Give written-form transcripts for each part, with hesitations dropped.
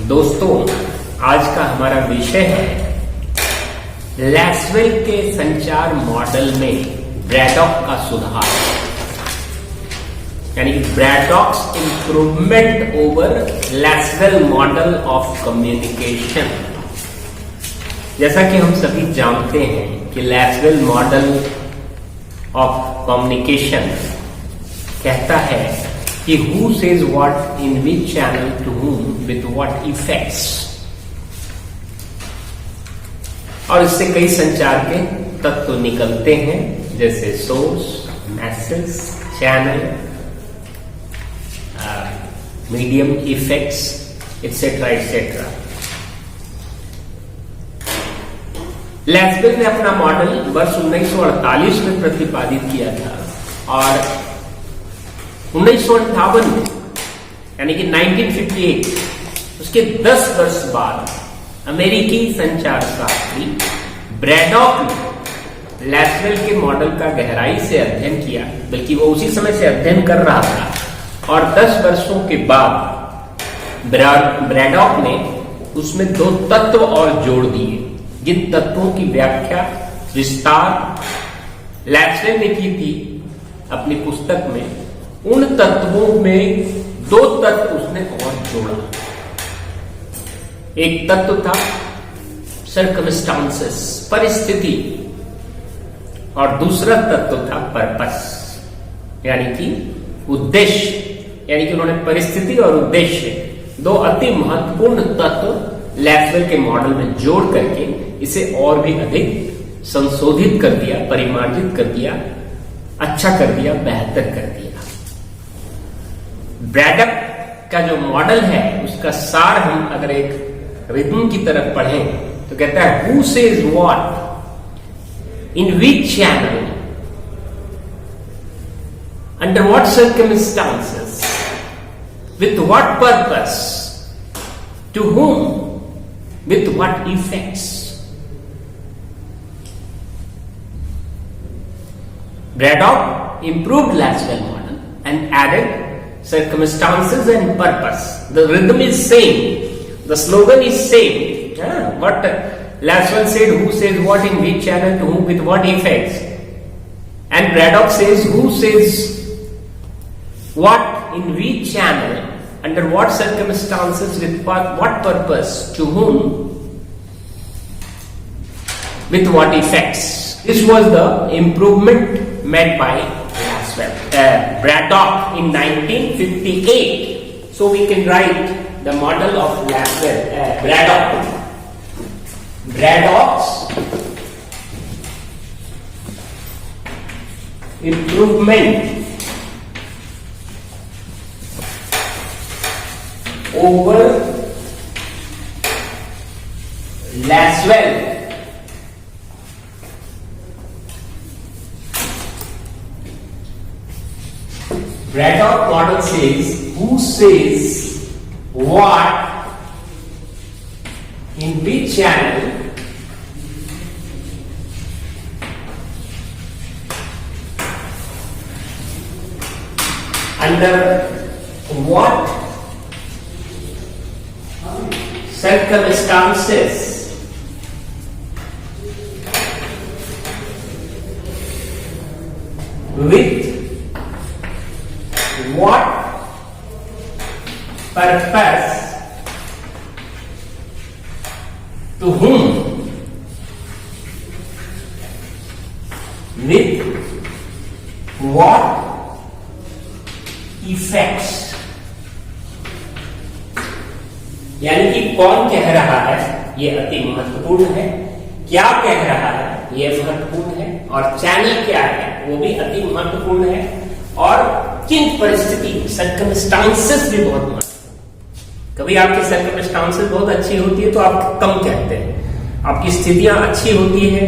दोस्तों, आज का हमारा विषय है लैसवेल के संचार मॉडल में ब्रैडॉक का सुधार, यानी Braddock's improvement over Lasswell model of communication. जैसा कि हम सभी जानते हैं कि लैसवेल मॉडल ऑफ कम्युनिकेशन कहता है कि who says what in which channel to whom with what effects, और इससे कई संचार के तत्व निकलते हैं जैसे source, message, channel, medium, effects, etcetera etcetera. Lasswell ने अपना मॉडल वर्ष 1948 में प्रतिपादित किया था और 1958 में यानी कि 1958 उसके 10 वर्ष बाद अमेरिकी संचार शास्त्री ब्रैडॉक ने लैसवेल के मॉडल का गहराई से अध्ययन किया, बल्कि वो उसी समय से अध्ययन कर रहा था और 10 वर्षों के बाद ब्रैडॉक ने उसमें 2 तत्व और जोड़ दिए, जिन तत्वों की व्याख्या विस्तार लैसवेल ने की थी अपनी पुस्तक में। उन तत्वों में 2 तत्व उसने और जोड़ा। एक तत्व था सर्कमस्टांसेस, परिस्थिति, और दूसरा तत्व था पर्पस, यानी कि उद्देश्य। यानी कि उन्होंने परिस्थिति और उद्देश्य 2 अति महत्वपूर्ण तत्व लैसवेल के मॉडल में जोड़ करके इसे और भी अधिक संशोधित कर दिया, परिमार्जित कर दिया, अच्छा कर दिया, बेहतर कर दिया। ब्रैडॉक का जो मॉडल है उसका सार हम अगर एक रिदम की तरफ पढ़ें तो कहता है who says what in which channel under what circumstances with what purpose to whom with what effects। Braddock improved Lacewell model and added circumstances and purpose. The rhythm is same, the slogan is same. What Lacewell said, who says what in which channel to whom with what effects, and Braddock says who says what in which channel under what circumstances with what purpose to whom with what effects. This was the improvement made by Braddock in 1958. So we can write the model of Braddock. Braddock's improvement over Lacewell Braddock model says who says what in which channel under what circumstances with what purpose to whom with what effects। यानी कि कौन कह रहा है यह अति महत्वपूर्ण है, क्या कह रहा है यह महत्वपूर्ण है, और चैनल क्या है वो भी अति महत्वपूर्ण है, और किन परिस्थिति सर्कमस्टांसेस भी बहुत महत्वपूर्ण। कभी आपकी सर्कमस्टांसेस बहुत अच्छी होती है तो आप कम कहते हैं, आपकी स्थितियां अच्छी होती है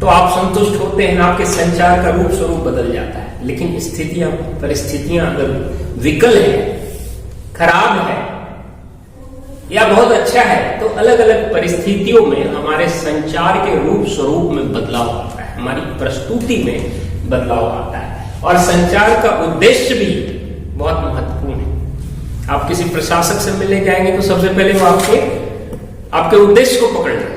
तो आप संतुष्ट होते हैं, आपके संचार का रूप स्वरूप बदल जाता है। लेकिन स्थितियां, परिस्थितियां अगर विकल है, खराब है या बहुत अच्छा है तो अलग अलग परिस्थितियों में हमारे संचार के रूप स्वरूप में बदलाव आता है, हमारी प्रस्तुति में बदलाव आता है, और संचार का उद्देश्य भी बहुत महत्वपूर्ण है। आप किसी प्रशासक से मिलने जाएंगे तो सबसे पहले वो आपके उद्देश्य को पकड़ लेगा।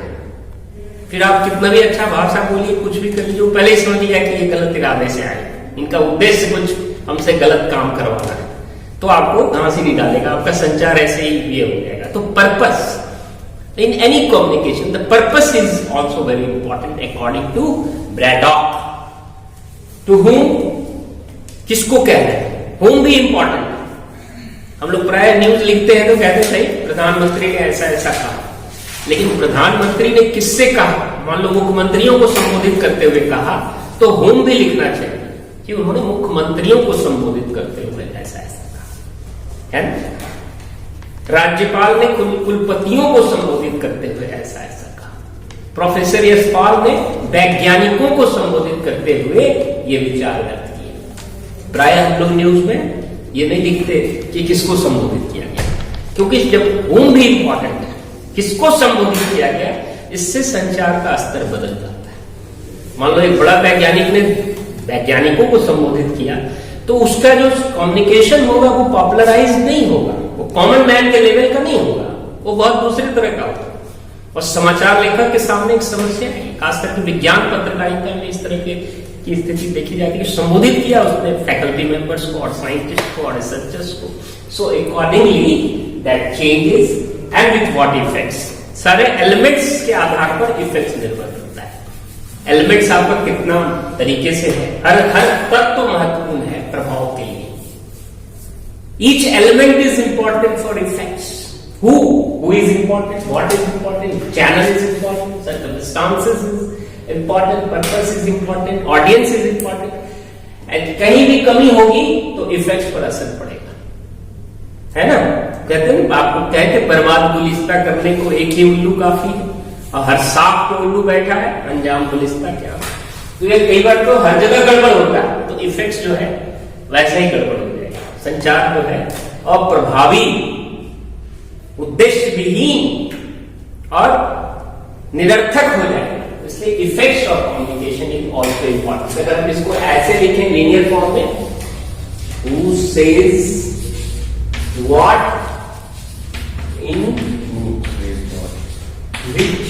फिर आप कितना भी अच्छा भाषा बोलिए, कुछ भी कर लीजिए, पहले ही समझ लिया कि ये गलत इरादे से आए, इनका उद्देश्य कुछ हमसे गलत काम करवाना है, तो आपको घास ही नहीं डालेगा, आपका संचार ऐसे ही ये हो जाएगा। तो purpose in any communication, the purpose is also very important according to Braddock. To whom, किसको कह रहे हैं, हुम भी इंपॉर्टेंट। हम लोग प्राय न्यूज लिखते हैं तो कहते हैं सही प्रधानमंत्री ने ऐसा ऐसा कहा, लेकिन प्रधानमंत्री ने किससे कहा, मान लो मुख्यमंत्रियों को संबोधित करते हुए कहा तो हुम भी लिखना चाहिए कि उन्होंने मुख्यमंत्रियों को संबोधित करते हुए ऐसा ऐसा कहा, है ना। राज्यपाल ने कुलपतियों को संबोधित करते हुए ऐसा ऐसा कहा, प्रोफेसर यशपाल ने वैज्ञानिकों को संबोधित करते हुए ये विचार व्यक्त किए। प्राय हम लोग न्यूज में ये नहीं लिखते कि किसको संबोधित किया गया, क्योंकि जब हुम भी इंपॉर्टेंट है, किसको संबोधित किया गया, इससे संचार का स्तर बदल जाता है। मान लो एक बड़ा वैज्ञानिक ने वैज्ञानिकों को संबोधित किया तो उसका जो कम्युनिकेशन होगा वो पॉपुलराइज नहीं होगा, वो कॉमन मैन के लेवल का नहीं होगा, वो बहुत दूसरे तरह का होगा। और समाचार लेखक के सामने एक समस्या है, खास करके विज्ञान पत्रकारिता में इस तरह की स्थिति देखी जाती है कि संबोधित किया उसने फैकल्टी मेंबर्स को और साइंटिस्ट को और रिसर्चर्स को, so accordingly that changes and with what effects, सारे एलिमेंट्स के आधार पर इफेक्ट्स निर्भर करता है। एलिमेंट्स आपका कितना तरीके से है, हर तत्व महत्वपूर्ण है प्रभाव के लिए। Each element is important for effects. Who is important, what is important, channel is important, circumstances is important, purpose is important, audience is important, and कहीं भी कमी होगी तो इफेक्ट्स पर असर पड़ेगा, है ना। कहते हैं आपको कहते बर्बाद गुलिस्ता करने को एक ही उल्लू काफी है, और हर सांप को उल्लू बैठा है, अंजाम गुलिस्ता क्या। तो ये कई बार तो हर जगह गड़बड़ होता है, तो इफेक्ट्स जो है वैसे ही गड़बड़ हो जाएगा। संचार जो है अप्रभावी, उद्देश्य विहीन और निरर्थक हो जाएगा। इसलिए effects of communication is also important. अगर हम इसको ऐसे लिखें लीनियर फॉर्म में, who says what in which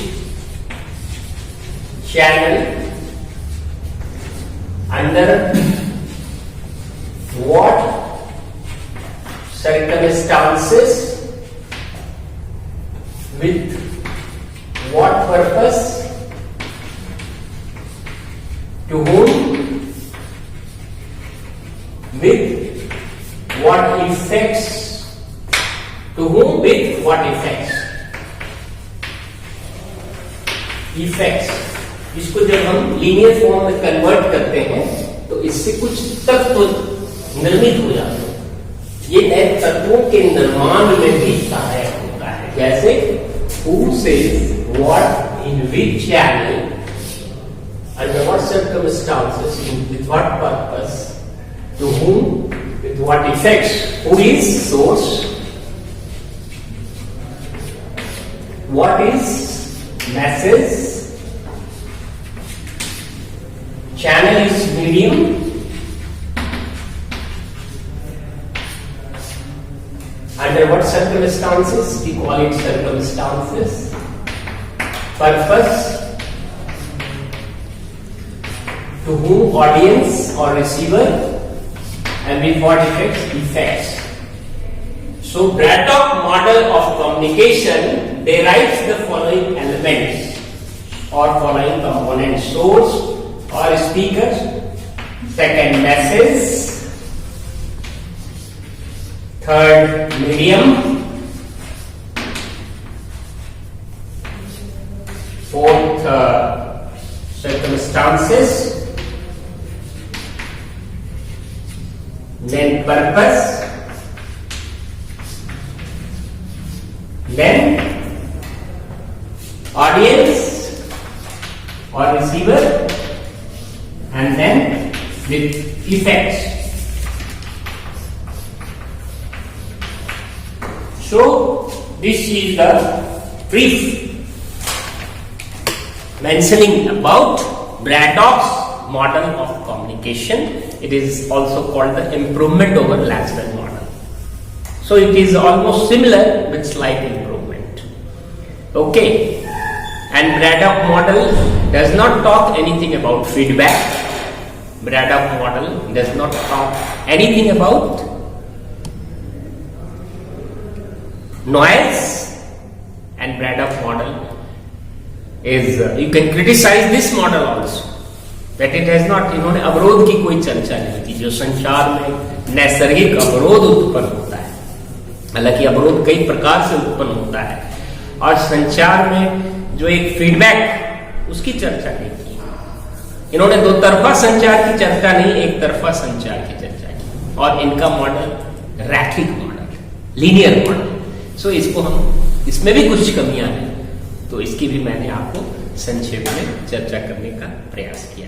channel under what circumstances with what purpose, to whom, with what effects, to whom, with what effects. Effects, इसको जब हम linear form में कन्वर्ट करते हैं तो इससे कुछ तत्व निर्मित हो जाते हैं। ये नए तत्वों के निर्माण में भी सहायक होता है। जैसे who says what in which channel, under what circumstances, with what purpose, to whom, with what effects, who is source, what is message, channel is medium, under what circumstances, we call it circumstances, purpose, to whom, audience or receiver, and with what effects. So Braddock model of communication derives the following elements or following components: source or speaker, second message, third medium, fourth circumstances, then purpose, then audience or receiver, and then with effects. So this is the brief mentioning about Braddock's model of communication. It is also called the improvement over Langston model. So it is almost similar with slight improvement. Okay. And Braddock model does not talk anything about feedback. Braddock model does not talk anything about noise. And Braddock model is, you can criticize this model also, that it has not, इन्होंने अवरोध की कोई चर्चा नहीं की, जो संचार में नैसर्गिक अवरोध उत्पन्न होता है। हालांकि अवरोध कई प्रकार से उत्पन्न होता है, और संचार में जो एक फीडबैक, उसकी चर्चा नहीं की। इन्होंने दो तरफा संचार की चर्चा नहीं, एक तरफा संचार की चर्चा की, और इनका मॉडल रैखिक मॉडल, लीनियर मॉडल। सो इसको हम, इसमें भी कुछ कमियां हैं, तो इसकी भी मैंने आपको संक्षेप में चर्चा करने का प्रयास किया।